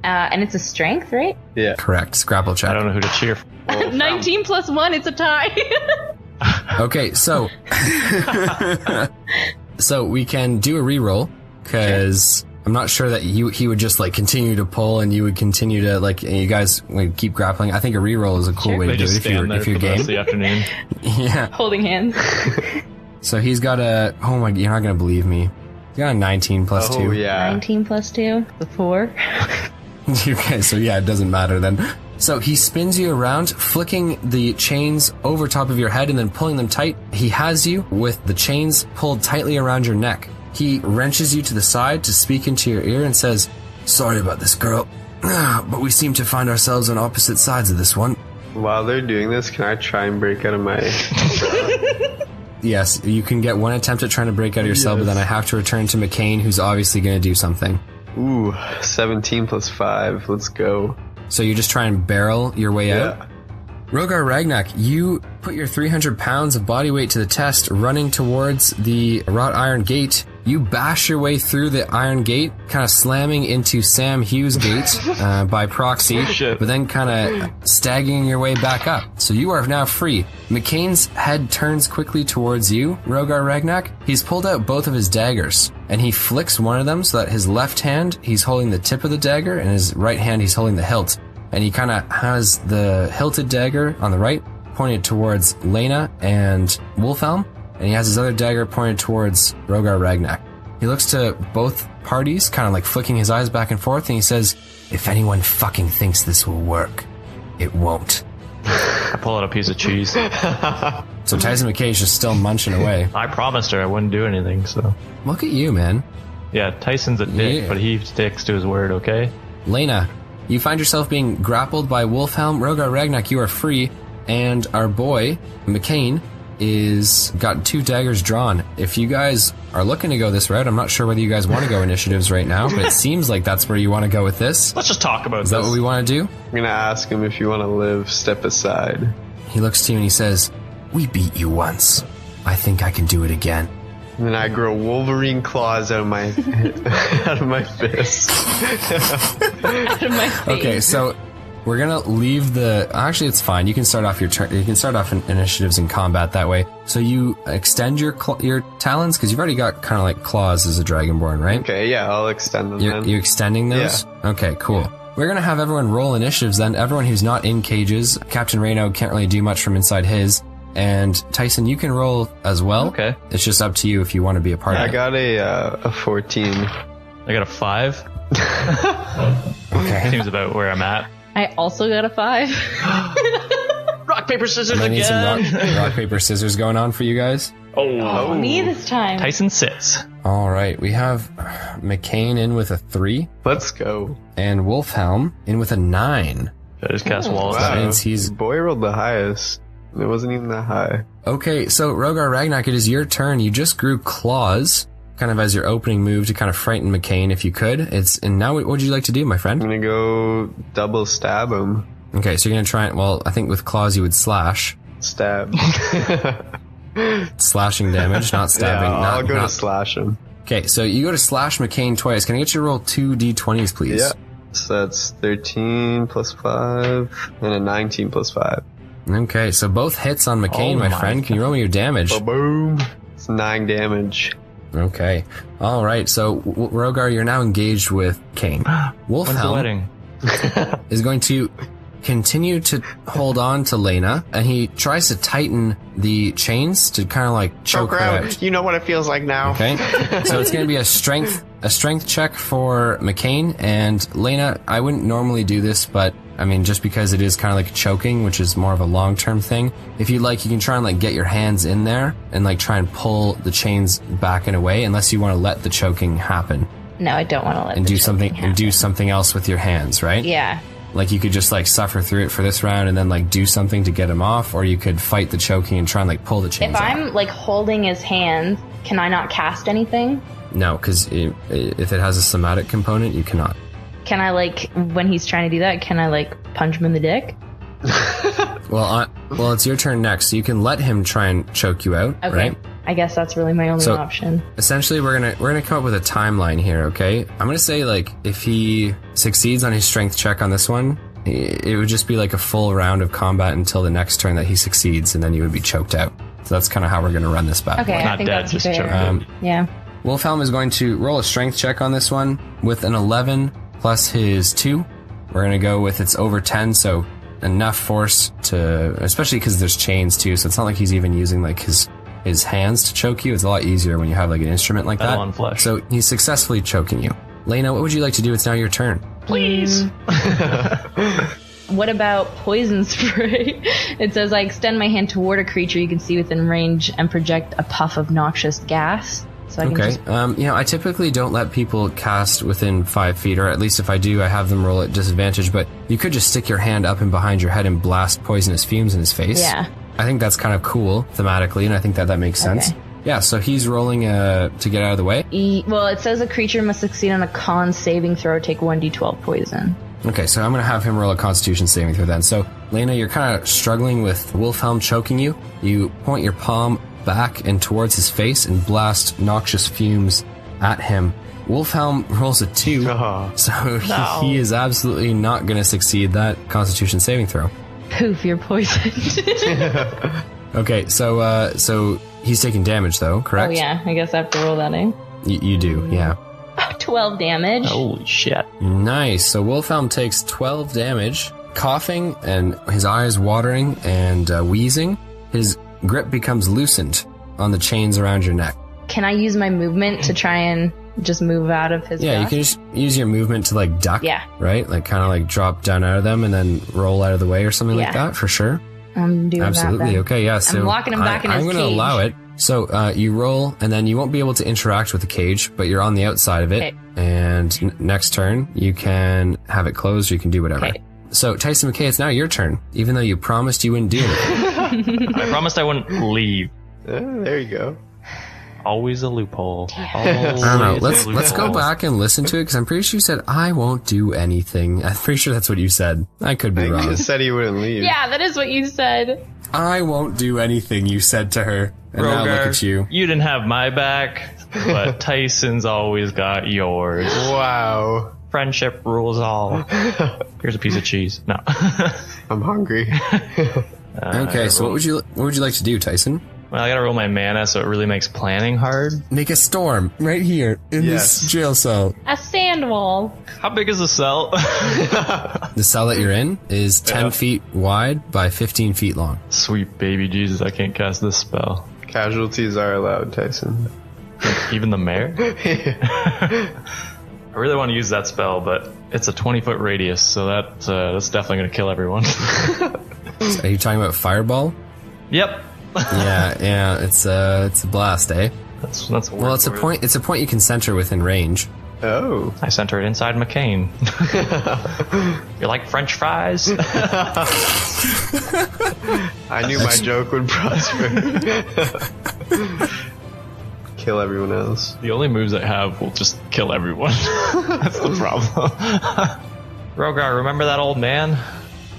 And it's a strength, right? Yeah. Correct. Scrapple check. I don't know who to cheer for. 19 plus 1, it's a tie. Okay, so so we can do a reroll, because I'm not sure that he would just like continue to pull and you would continue to like, you guys would keep grappling. I think a reroll is a cool way to do it if you're game. The afternoon. Yeah. Holding hands. So he's got a, oh my, you're not going to believe me. He's got a 19 plus 2. Oh, yeah. 19 plus 2, the 4. Okay, so yeah, it doesn't matter then. So he spins you around, flicking the chains over top of your head and then pulling them tight. He has you with the chains pulled tightly around your neck. He wrenches you to the side to speak into your ear and says, "Sorry about this, girl, but we seem to find ourselves on opposite sides of this one." While they're doing this, can I try and break out of my cell? Yes, you can get one attempt at trying to break out of your cell, but then I have to return to McKay, who's obviously going to do something. Ooh, 17 plus 5. Let's go. So you just try and barrel your way out? Rogar Ragnak, you put your 300 pounds of body weight to the test, running towards the wrought iron gate. You bash your way through the iron gate, kind of slamming into Sam Hughes' gate by proxy, but then kind of staggering your way back up. So you are now free. McCain's head turns quickly towards you, Rogar Ragnak. He's pulled out both of his daggers, and he flicks one of them so that his left hand, he's holding the tip of the dagger, and his right hand, he's holding the hilt. And he kind of has the hilted dagger on the right, pointed towards Laina and Wolfhelm, and he has his other dagger pointed towards Rogar Ragnak. He looks to both parties, kind of like flicking his eyes back and forth, and he says, "If anyone fucking thinks this will work, it won't." I pull out a piece of cheese. So Tyson McKay is just still munching away. I promised her I wouldn't do anything, so... Look at you, man. Yeah, Tyson's a dick, Yeah. but he sticks to his word, okay? Laina, you find yourself being grappled by Wolfhelm. Rogar Ragnak, you are free, and our boy, McCain, is got 2 daggers drawn. If you guys are looking to go this route, I'm not sure whether you guys want to go initiatives right now, but it seems like that's where you want to go with this. Let's just talk about Is that what we want to do? I'm gonna ask him if you want to live, step aside. He looks to you and he says, "We beat you once. I think I can do it again." And then I grow Wolverine claws out of my out of my fist. Out of my face. Okay, so we're gonna leave the. Actually, it's fine. You can start off your turn. You can start off in initiatives in combat that way. So you extend your talons because you've already got kind of like claws as a dragonborn, right? Okay, yeah, I'll extend them then. You're extending those? Yeah. Okay, cool. We're gonna have everyone roll initiatives then. Everyone who's not in cages. Captain Reno can't really do much from inside his. And Tyson, you can roll as well. Okay. It's just up to you if you want to be a part of it. I got a 14. I got a 5. Okay. Seems about where I'm at. I also got a 5. Rock, paper, scissors I need some again! rock, paper, scissors going on for you guys. Oh, me this time. Tyson sits. All right, we have McCain in with a 3, Let's go. and Wolfhelm in with a 9. I just cast walls. That means he's... Boy rolled the highest. It wasn't even that high. Okay, so Rogar Ragnak, it is your turn. You just grew claws, kind of as your opening move to kind of frighten McCain if you could. And now what would you like to do, my I'm friend? gonna go double stab him. Okay, so you're gonna try it. Well, I think with claws you would slash. Stab. Slashing damage, not stabbing. Yeah, I'll go to slash him. Okay, so you go to slash McCain twice. Can I get you to roll 2 d20s, please? Yeah. So that's 13 plus 5 and a 19 plus 5. Okay, so both hits on McCain, Oh my my friend. Can you roll me your damage? Boom. It's 9 damage. Okay. All right, so Rogar, you're now engaged with Kane. When's the Wolfhelm wedding? is going to continue to hold on to Laina, and he tries to tighten the chains to kind of like choke her out. You know what it feels like now. Okay, so it's going to be a strength check for McCain and Laina. I wouldn't normally do this, but I mean, just because it is kind of like choking, which is more of a long-term thing. If you'd like, you can try and like get your hands in there and like try and pull the chains back and away, unless you want to let the choking happen No, I don't want to let and the do choking something happen. and do something else with your hands, right? Yeah. Like you could just like suffer through it for this round and then like do something to get him off, or you could fight the choking and try and like pull the chains If off. I'm like holding his hand, can I not cast anything? No, because if it has a somatic component, you cannot. Can I like, when he's trying to do that, can I like punch him in the dick? Well, it's your turn next, so you can let him try and choke you out, Okay. right? I guess that's really my only So- option. Essentially, we're gonna come up with a timeline here, okay? I'm gonna say like if he succeeds on his strength check on this one, it would just be like a full round of combat until the next turn that he succeeds, and then you would be choked out. So that's kind of how we're gonna run this battle. Okay, I Not think dead, that's just fair. choked. Yeah. Wolfhelm is going to roll a strength check on this one with an 11 plus his 2. We're going to go with it's over 10, so enough force to, especially because there's chains too, so it's not like he's even using like his hands to choke you. It's a lot easier when you have like an instrument like Metal that. on flesh. So he's successfully choking you. Laina, what would you like to do? It's now your turn. Please. What about poison spray? It says I extend my hand toward a creature you can see within range and project a puff of noxious gas. So I can Okay. just... I typically don't let people cast within 5 feet, or at least if I do, I have them roll at disadvantage, but you could just stick your hand up and behind your head and blast poisonous fumes in his face. Yeah. I think that's kind of cool thematically, and I think that makes sense. Okay. Yeah, so he's rolling to get out of the way. Well, it says a creature must succeed on a con saving throw or take 1d12 poison. Okay, so I'm going to have him roll a Constitution saving throw then. So Laina, you're kind of struggling with Wolfhelm choking you. You point your palm back and towards his face and blast noxious fumes at him. Wolfhelm rolls a 2, so he is absolutely not going to succeed that Constitution saving throw. Poof, you're poisoned. Okay, so he's taking damage though, correct? Oh yeah, I guess I have to roll that, eh? You do, yeah. 12 damage. Holy shit. Nice. So Wolfhelm takes 12 damage, coughing and his eyes watering and wheezing. His grip becomes loosened on the chains around your neck. Can I use my movement to try and just move out of his Yeah, grasp? you can just use your movement to like duck, Yeah. right? Like kind of like drop down out of them and then roll out of the way or something like Yeah. that, for sure. I'm doing Absolutely. that then. Okay, yeah. So locking him back in his I'm going to cage. allow it. So you roll, and then you won't be able to interact with the cage, but you're on the outside of it. Okay. And next turn, you can have it closed, or you can do whatever. Okay. So Tyson McKay, it's now your turn, even though you promised you wouldn't do anything. I promised I wouldn't leave. There you go. Always a loophole. I don't know. Let's go back and listen to it, because I'm pretty sure you said, I won't do anything. I'm pretty sure that's what you said. I could be He wrong. just said he wouldn't leave. Yeah, that is what you said. I won't do anything, you said to her. And now look at you. You didn't have my back, but Tyson's always got yours. Wow. Friendship rules all. Here's a piece of cheese. No. I'm hungry. Okay, so what would you like to do, Tyson? Well, I gotta roll my mana, so it really makes planning hard. Make a storm right here in Yes. this jail cell. A sand wall. How big is the cell? The cell that you're in is 10 feet wide by 15 feet long. Sweet baby Jesus, I can't cast this spell. Casualties are allowed, Tyson. Even the mayor? I really want to use that spell, but it's a 20-foot radius, so that's definitely going to kill everyone. Are you talking about fireball? Yep. Yeah, it's a blast, eh? That's a word Well, it's a for it. point. It's a point you can center within range. Oh. I sent her inside McCain. You like French fries? I knew my joke would prosper. Kill everyone else. The only moves I have will just kill everyone. That's the problem. Rogar, remember that old man?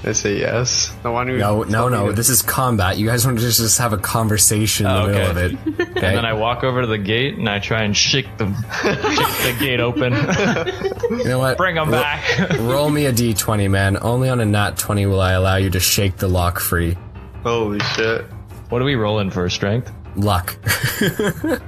I say yes. The one who. No. This is combat. You guys want to just have a conversation in the middle of it. Okay. And then I walk over to the gate and I try and shake the gate open. You know what? Bring them back. Roll me a d20, man. Only on a nat 20 will I allow you to shake the lock free. Holy shit. What are we rolling for? Strength? Luck.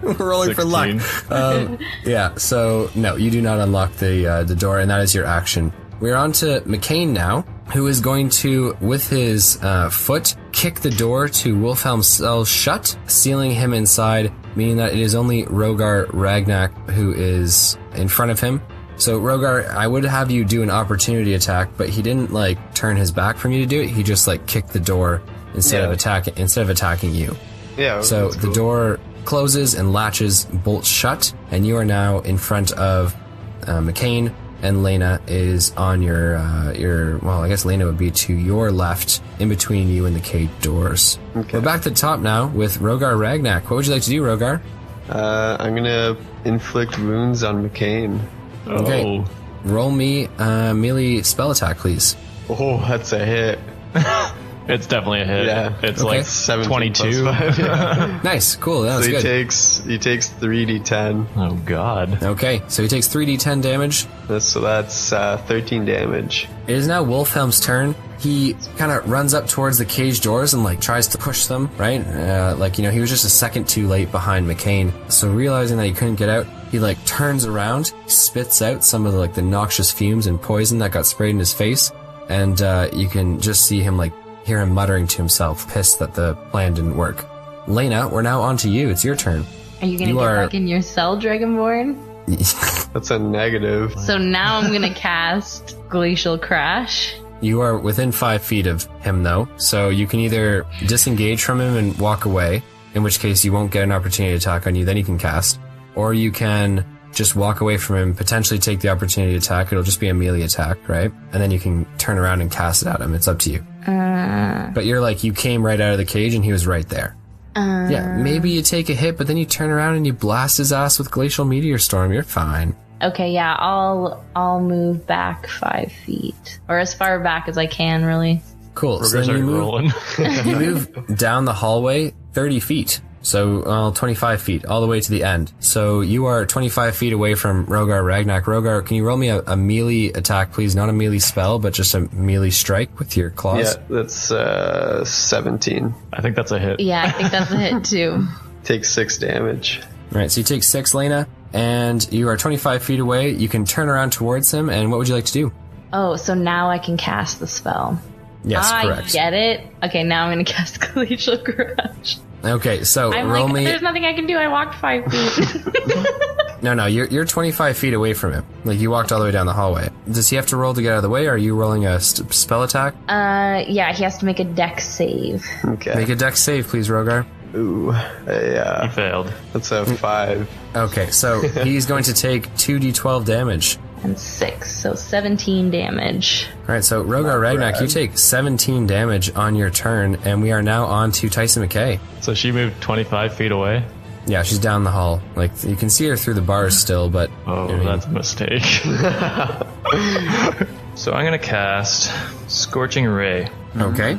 We're rolling 16. for luck. Yeah, so no, you do not unlock the door, and that is your action. We're on to McCain now, who is going to, with his foot, kick the door to Wolfhelm's cell shut, sealing him inside, meaning that it is only Rogar Ragnak who is in front of him. So Rogar, I would have you do an opportunity attack, but he didn't turn his back from you to do it. He just kicked the door instead of attacking you. Yeah. So that's the cool. door closes and latches bolts shut, and you are now in front of McCain, and Laina is on your well, I guess Laina would be to your left, in between you and the cage doors. Okay. We're back to the top now with Rogar Ragnak. What would you like to do, Rogar? I'm gonna inflict wounds on McCain. Okay. Oh. Roll me melee spell attack, please. Oh, that's a hit. It's definitely a hit. Yeah. It's Okay. like 17 22. plus 5, yeah. Nice, cool, that was So he good. takes 3d10. Oh, God. Okay, so he takes 3d10 damage. So that's 13 damage. It is now Wolfhelm's turn. He kind of runs up towards the cage doors and tries to push them, right? He was just a second too late behind McCain. So realizing that he couldn't get out, he turns around, spits out some of the noxious fumes and poison that got sprayed in his face, and you can just see him hear him muttering to himself, pissed that the plan didn't work. Laina, we're now on to you. It's your turn. Are you gonna get back in your cell, Dragonborn? That's a negative. So now I'm gonna cast Glacial Crash. You are within 5 feet of him, though, so you can either disengage from him and walk away, in which case you won't get an opportunity attack on you, then you can cast, or you can just walk away from him, potentially take the opportunity attack. It'll just be a melee attack, right? And then you can turn around and cast it at him. It's up to you. But you're you came right out of the cage and he was right there. Yeah, maybe you take a hit, but then you turn around and you blast his ass with Glacial Meteor Storm. You're fine. Okay, yeah, I'll move back 5 feet, or as far back as I can, really. Cool. So Rogar's then you already move, rolling. you move down the hallway 30 feet. So 25 feet, all the way to the end. So you are 25 feet away from Rogar Ragnak. Rogar, can you roll me a melee attack, please? Not a melee spell, but just a melee strike with your claws. Yeah, that's 17. I think that's a hit. Yeah, I think that's a hit too. Takes 6 damage. All right, so you take 6, Laina, and you are 25 feet away. You can turn around towards him, and what would you like to do? Oh, so now I can cast the spell. Yes, I correct. get it. Okay, now I'm going to cast Glacial Garage. Okay, so I'm roll like, me... there's nothing I can do. I walked 5 feet. No, you're 25 feet away from him. Like, you walked all the way down the hallway. Does he have to roll to get out of the way, or are you rolling a spell attack? Yeah, he has to make a dex save. Okay. Make a dex save, please, Rogar. Ooh, He failed. that's a 5. Okay, so he's going to take 2d12 damage. And 6, so 17 damage. All right, so Rogar Ragnak, you take 17 damage on your turn, and we are now on to Tyson McKay. So she moved 25 feet away. Yeah, she's down the hall. Like, you can see her through the bars still, but... Oh, you know, that's a mistake. So I'm going to cast Scorching Ray. Okay,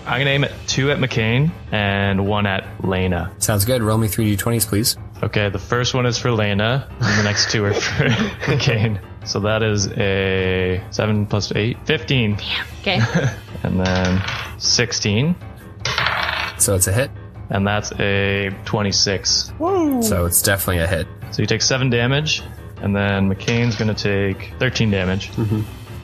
I'm going to aim 2 at McCain and 1 at Laina. sounds good. Roll me 3d20s, please. Okay, the first one is for Laina, and the next 2 are for McCain. So that is a 7 plus 8, 15. Okay. And then 16, So it's a hit. and that's a 26. So it's definitely a hit. So you take 7 damage, and then McCain's going to take 13 damage.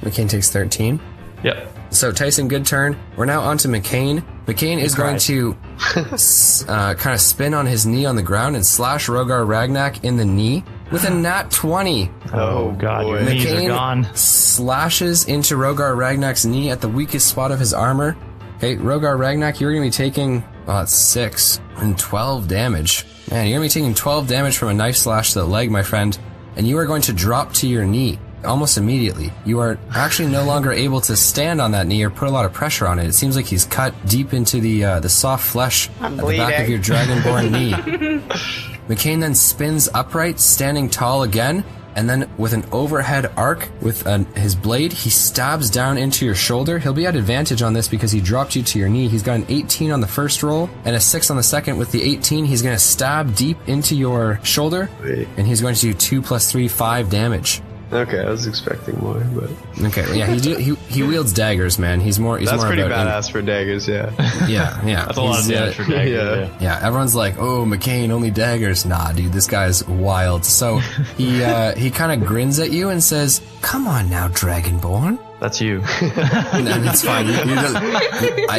McCain takes 13. Yep. So Tyson, good turn. We're now on to McCain. McCain is going to kind of spin on his knee on the ground and slash Rogar Ragnak in the knee with a nat 20. Oh, God, boy. your knees are McCain gone. slashes into Rogar Ragnak's knee at the weakest spot of his armor. Okay, Rogar Ragnak, you're going to be taking, well, it's 6 and 12 damage. Man, you're going to be taking 12 damage from a knife slash to the leg, my friend, and you are going to drop to your knee almost immediately. You are actually no longer able to stand on that knee or put a lot of pressure on it. It seems like he's cut deep into the soft flesh at the back of your dragonborn knee. McCain then spins upright, standing tall again, and then with an overhead arc with his blade, he stabs down into your shoulder. He'll be at advantage on this because he dropped you to your knee. He's got an 18 on the first roll and a 6 on the second. With the 18, he's going to stab deep into your shoulder, and he's going to do 2 plus 3, 5 damage. Okay, I was expecting more, but Okay, well, yeah, he wields daggers, man. He's more that's more pretty about badass for daggers, yeah. Yeah. That's a lot of He's, damage for dagger. yeah. Yeah, everyone's like, "Oh, McCain, only daggers." Nah, dude, this guy's wild. So he kind of grins at you and says, "Come on now, Dragonborn." That's you. And it's fine.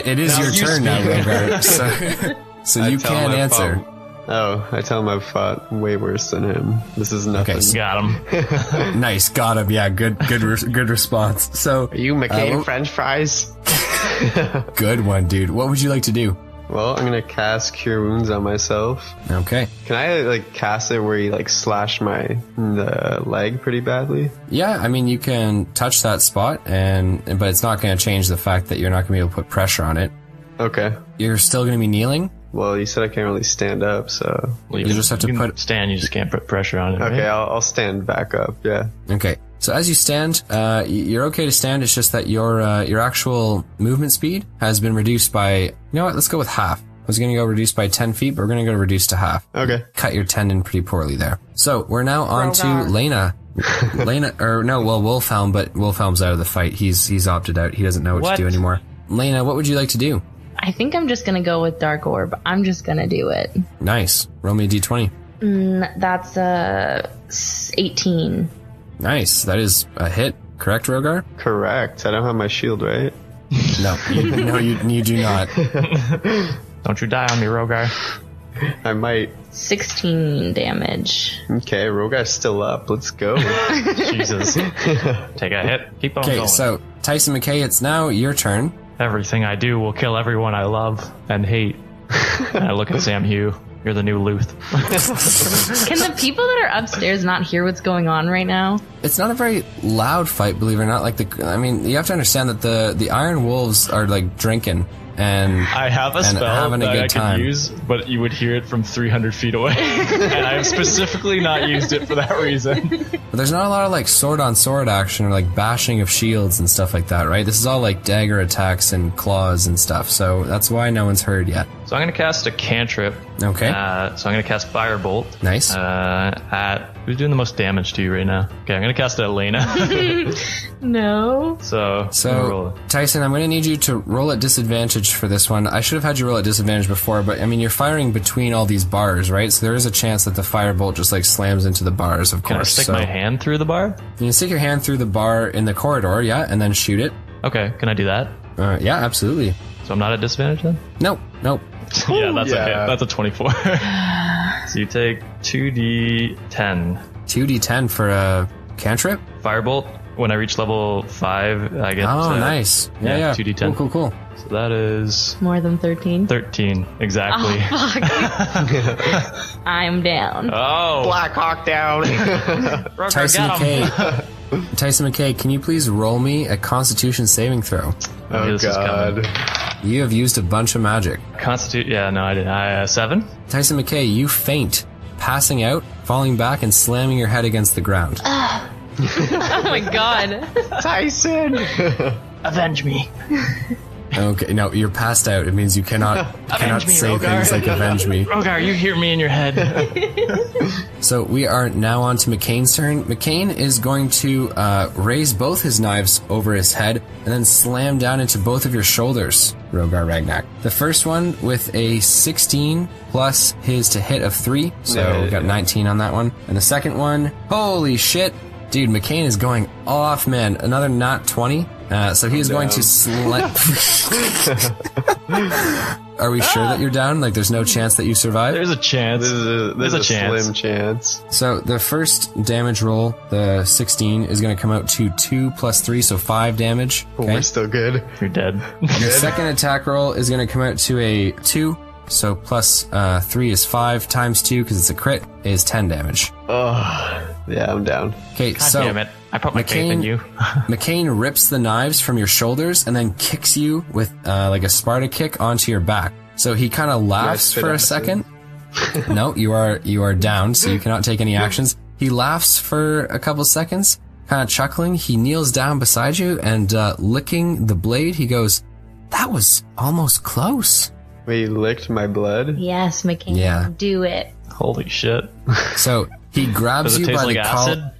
It is your turn now, Rogar. So you can answer. I tell him I've fought way worse than him. This is nothing. Okay, Got him. Nice, got him. Yeah, good response. So Are you McCain French fries? good one, dude. What would you like to do? Well, I'm gonna cast Cure Wounds on myself. Okay. Can I cast it where he slashed the leg pretty badly? Yeah, I mean, you can touch that spot, but it's not going to change the fact that you're not going to be able to put pressure on it. Okay. You're still going to be kneeling. Well, you said I can't really stand up, so Well, You just have to you can put- stand. You just can't put pressure on it. okay, right? I'll stand back up. Yeah. Okay. So as you stand, you're okay to stand. It's just that your actual movement speed has been reduced by, you know what, let's go with half. I was going to go reduced by 10 feet, but we're going to go reduced to half. Okay. Cut your tendon pretty poorly there. So we're now on to Rogar. Laina. Wolfhelm, but Wolfhelm's out of the fight. He's opted out. He doesn't know what to do anymore. Laina, what would you like to do? I think I'm just going to go with Dark Orb. I'm just going to do it. Nice. Roll me a d20. That's 18. Nice. That is a hit. Correct, Rogar? Correct. I don't have my shield, right? No. You do not. Don't you die on me, Rogar. I might. 16 damage. Okay, Rogar's still up. Let's go. Jesus. Take a hit. Keep on Okay, going. so Tyson McKay, it's now your turn. Everything I do will kill everyone I love and hate. And I look at Sam Hugh. You're the new Luth. Can the people that are upstairs not hear what's going on right now? It's not a very loud fight, believe it or not. You have to understand that the Iron Wolves are drinking, and I have a and spell having a that good I time. could use, but you would hear it from 300 feet away. And I have specifically not used it for that reason. But there's not a lot of like sword on sword action or like bashing of shields and stuff like that, right? This is all like dagger attacks and claws and stuff. So that's why no one's heard yet. So I'm going to cast a cantrip. Okay. So I'm going to cast Firebolt. Nice. At who's doing the most damage to you right now? Okay, I'm going to cast it at Laina. No. So So, Tyson, I'm going to need you to roll at disadvantage for this one. I should have had you roll at disadvantage before, but I mean, you're firing between all these bars, right? So there is a chance that the firebolt just like slams into the bars, of can I course. stick So my hand through the bar? you can stick your hand through the bar in the corridor, yeah, and then shoot it. Okay, can I do that? Yeah, absolutely. So I'm not at disadvantage then? Nope. Yeah, that's yeah. a hit. That's a 24. So you take 2d10. 2d10 for a cantrip? Firebolt. When I reach level 5, I get Nice. Yeah. 2d10. Cool. So that is More than 13. 13, exactly. Oh, fuck. I'm down. Oh, Black Hawk down. Rogar, Tyson get him. McKay. Tyson McKay, can you please roll me a Constitution saving throw? Oh This is coming. God. You have used a bunch of magic. Yeah, no, I didn't. 7? Tyson McKay, you faint, passing out, falling back, and slamming your head against the ground. Oh my god. Tyson. Avenge me. Okay, no, you're passed out. It means you cannot me, say Rogar. things like avenge me. Rogar, you hear me in your head. So we are now on to McCain's turn. McCain is going to raise both his knives over his head and then slam down into both of your shoulders, Rogar Ragnak. The first one with a 16 plus his to hit of 3, so we got 19 on that one. And the second one, holy shit, dude, McCain is going off, man. Another nat 20. So he is going to slam. Are we sure that you're down? Like, there's no chance that you survive? There's a chance. There's a chance. slim chance. So the first damage roll, the 16, is going to come out to 2 plus 3, so 5 damage. Oh, we're still good. You're dead. The second attack roll is going to come out to a 2, so plus 3 is 5 times 2 because it's a crit is 10 damage. Oh, yeah, I'm down. Okay, God so damn it. I put my faith in you. McCain rips the knives from your shoulders and then kicks you with like a Sparta kick onto your back. So he kind of laughs spit for a acid. second. No, you are down, so you cannot take any actions. He laughs for a couple seconds, kind of chuckling. He kneels down beside you and licking the blade. He goes, "That was almost close." Wait, you licked my blood? Yes, McKay. Yeah. Do it. Holy shit. So he grabs Does it you taste by like the collar. acid?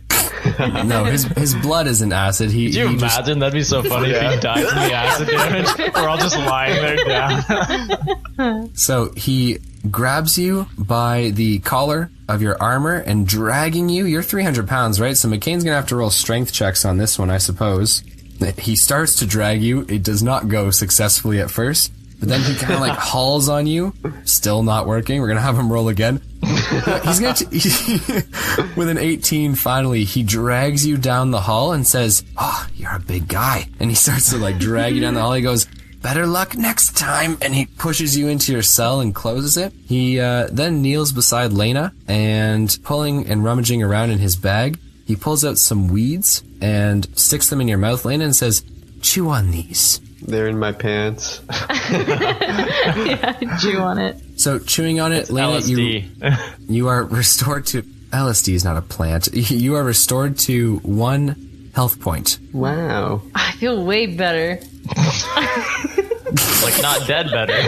No, his blood isn't acid. Could you imagine? That'd be so funny if he died from the acid damage. We're all just lying there down. So he grabs you by the collar of your armor and dragging you. You're 300 pounds, right? So McCain's gonna have to roll strength checks on this one, I suppose. He starts to drag you. It does not go successfully at first, but then he kind of like hauls on you. Still not working. We're gonna have him roll again. He's gonna with an 18. Finally, he drags you down the hall and says, "Oh, you're a big guy." And he starts to like drag you down the hall. He goes, "Better luck next time." And he pushes you into your cell and closes it. He then kneels beside Laina and pulling and rummaging around in his bag, he pulls out some weeds and sticks them in your mouth, Laina, and says, "Chew on these." They're in my pants. Yeah, chew on it. So chewing on it, Laina, LSD. you are restored to... LSD is not a plant. You are restored to 1 health point. Wow. I feel way better. Like, not dead better.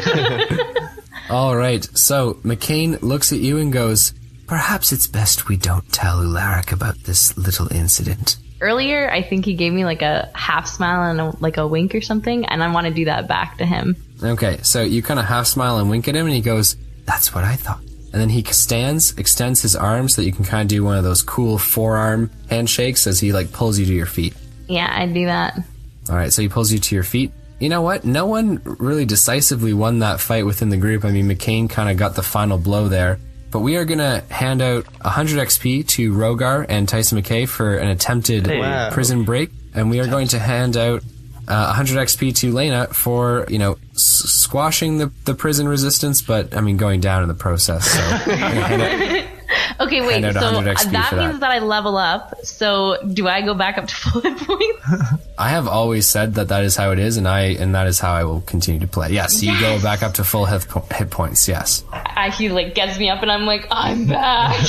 All right, so McCain looks at you and goes, "Perhaps it's best we don't tell Ularic about this little incident." Earlier, I think he gave me like a half smile and like a wink or something, and I want to do that back to him. Okay, so you kind of half smile and wink at him, and he goes, "That's what I thought." And then he stands, extends his arms so that you can kind of do one of those cool forearm handshakes as he like pulls you to your feet. Yeah, I'd do that. All right, so he pulls you to your feet. You know what? No one really decisively won that fight within the group. I mean, McCain kind of got the final blow there. But we are going to hand out 100 XP to Rogar and Tyson McKay for an attempted prison break. And we are going to hand out 100 XP to Laina for, squashing the prison resistance, but, I mean, going down in the process. So Okay, wait. hand out So 100 XP that for means that I level up. So do I go back up to full hit points? I have always said that is how it is, and that is how I will continue to play. Yes, you go back up to full hit points. Yes. He like gets me up, and I'm like, I'm back.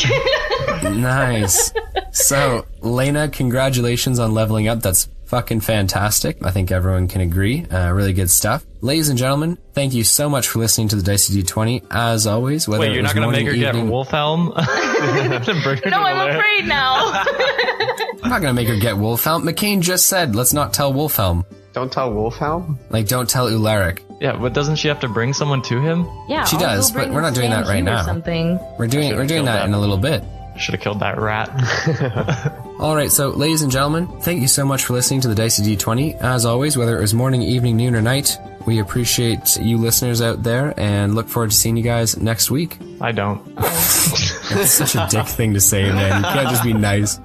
Nice. So, Laina, congratulations on leveling up. That's fucking fantastic. I think everyone can agree. Really good stuff. Ladies and gentlemen, thank you so much for listening to the Dicey D20. As always, whether Wait, you're not going to make her get Wolfhelm? No, I'm afraid now. I'm not going to make her get Wolfhelm. McKay just said, let's not tell Wolfhelm. Don't tell Wolfhelm? Like, don't tell Ularic. Yeah, but doesn't she have to bring someone to him? Yeah, She I'll does, go bring but we're not doing that right Sam now. or something. We're doing that in a little bit. Should have killed that rat. Alright, so ladies and gentlemen, thank you so much for listening to the Dicey D20. As always, whether it was morning, evening, noon, or night, we appreciate you listeners out there and look forward to seeing you guys next week. I don't. It's such a dick thing to say, man. You can't just be nice.